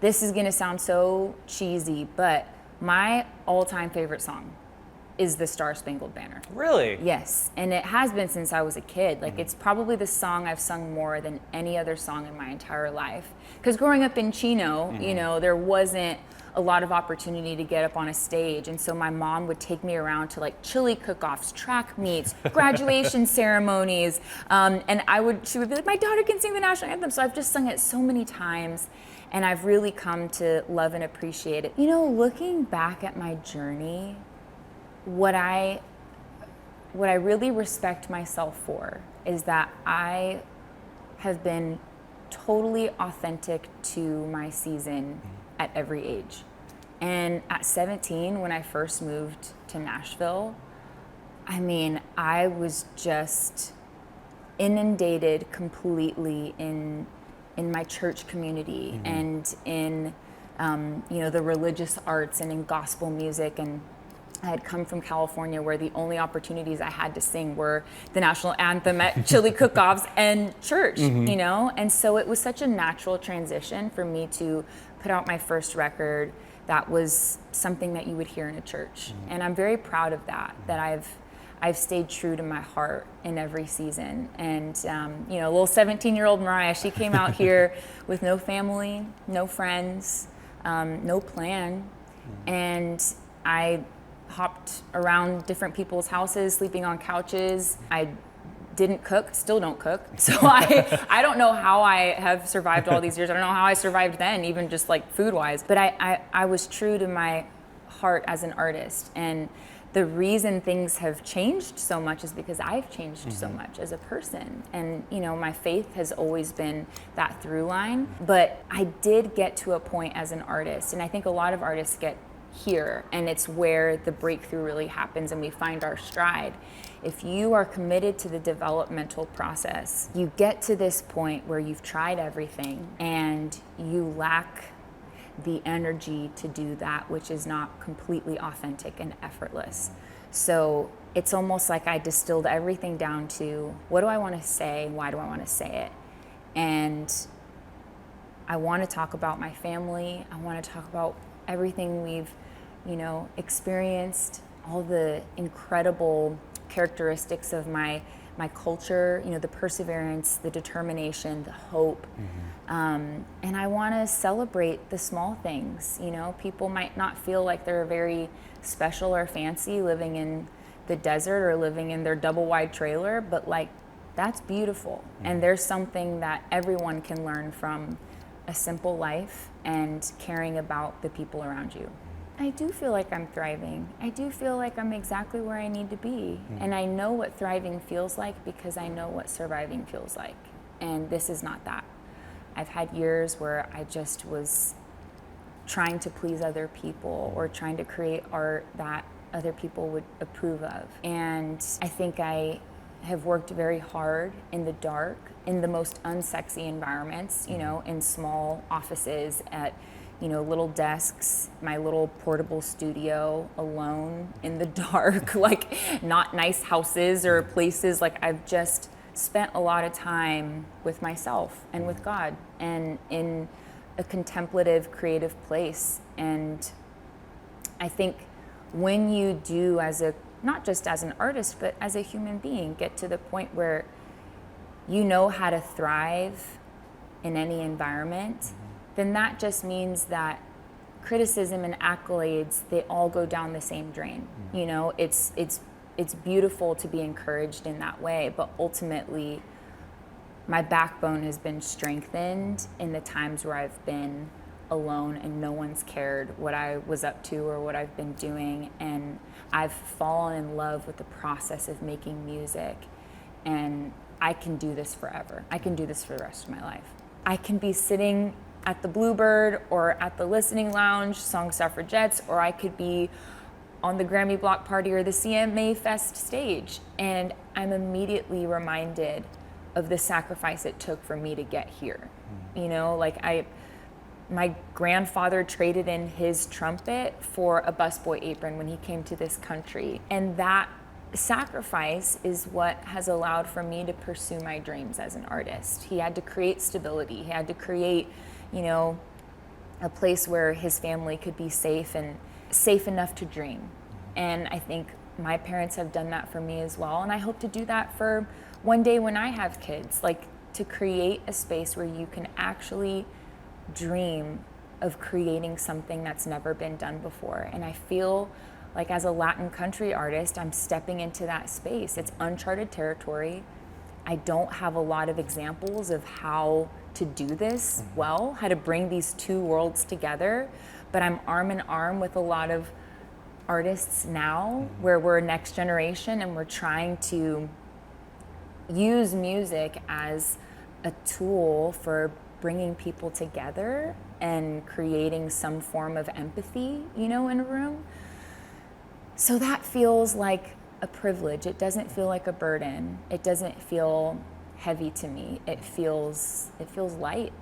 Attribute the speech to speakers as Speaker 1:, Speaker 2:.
Speaker 1: this is gonna sound so cheesy, but my all-time favorite song is the Star Spangled Banner.
Speaker 2: Really?
Speaker 1: Yes, and it has been since I was a kid. Like, it's probably the song I've sung more than any other song in my entire life. Because growing up in Chino, you know, there wasn't a lot of opportunity to get up on a stage, and so my mom would take me around to like chili cook-offs, track meets, graduation ceremonies, and she would be like, my daughter can sing the national anthem. So I've just sung it so many times, and I've really come to love and appreciate it. You know, looking back at my journey, what I really respect myself for is that I have been totally authentic to my season at every age. And at 17, when I first moved to Nashville, I mean, I was just inundated completely in my church community and in you know, the religious arts and in gospel music. And I had come from California, where the only opportunities I had to sing were the national anthem at chili cook-offs and church, you know? And so it was such a natural transition for me to put out my first record that was something that you would hear in a church. And I'm very proud of that I've stayed true to my heart in every season. And you know, little 17-year-old Moriah, she came out here with no family, no friends, no plan. And I hopped around different people's houses, sleeping on couches. I didn't cook, still don't cook. So I don't know how I have survived all these years. I don't know how I survived then, even just like food-wise. But I was true to my heart as an artist. And the reason things have changed so much is because I've changed so much as a person. And you know, my faith has always been that through line. But I did get to a point as an artist, and I think a lot of artists get here, and it's where the breakthrough really happens and we find our stride. If you are committed to the developmental process, you get to this point where you've tried everything and you lack the energy to do that which is not completely authentic and effortless. So it's almost like I distilled everything down to, what do I want to say? Why do I want to say it? And I want to talk about my family. I want to talk about everything we've, you know, experienced, all the incredible characteristics of my culture, you know, the perseverance, the determination, the hope. And I want to celebrate the small things. You know, people might not feel like they're very special or fancy living in the desert or living in their double wide trailer, but like, that's beautiful. And there's something that everyone can learn from a simple life and caring about the people around you. I do feel like I'm thriving. I do feel like I'm exactly where I need to be. And I know what thriving feels like because I know what surviving feels like. And this is not that. I've had years where I just was trying to please other people or trying to create art that other people would approve of. And I think I have worked very hard in the dark, in the most unsexy environments, you know, in small offices at, you know, little desks, my little portable studio, alone in the dark, like not nice houses or places. Like, I've just spent a lot of time with myself and with God and in a contemplative, creative place. And I think when you do, not just as an artist, but as a human being, get to the point where you know how to thrive in any environment, then that just means that criticism and accolades, they all go down the same drain. You know, it's beautiful to be encouraged in that way, but ultimately my backbone has been strengthened in the times where I've been alone and no one's cared what I was up to or what I've been doing. And I've fallen in love with the process of making music, and I can do this forever. I can do this for the rest of my life. I can be sitting at the Bluebird or at the Listening Lounge, Song Suffragettes, or I could be on the Grammy Block Party or the CMA Fest stage. And I'm immediately reminded of the sacrifice it took for me to get here. You know, like my grandfather traded in his trumpet for a busboy apron when he came to this country. And that sacrifice is what has allowed for me to pursue my dreams as an artist. He had to create stability. He had to create, you know, a place where his family could be safe and safe enough to dream. And I think my parents have done that for me as well. And I hope to do that for one day when I have kids, like to create a space where you can actually dream of creating something that's never been done before. And I feel like as a Latin country artist, I'm stepping into that space. It's uncharted territory. I don't have a lot of examples of how to do this well, how to bring these two worlds together, but I'm arm in arm with a lot of artists now where we're next generation and we're trying to use music as a tool for bringing people together and creating some form of empathy, you know, in a room. So that feels like a privilege. It doesn't feel like a burden. It doesn't feel heavy to me. It feels light.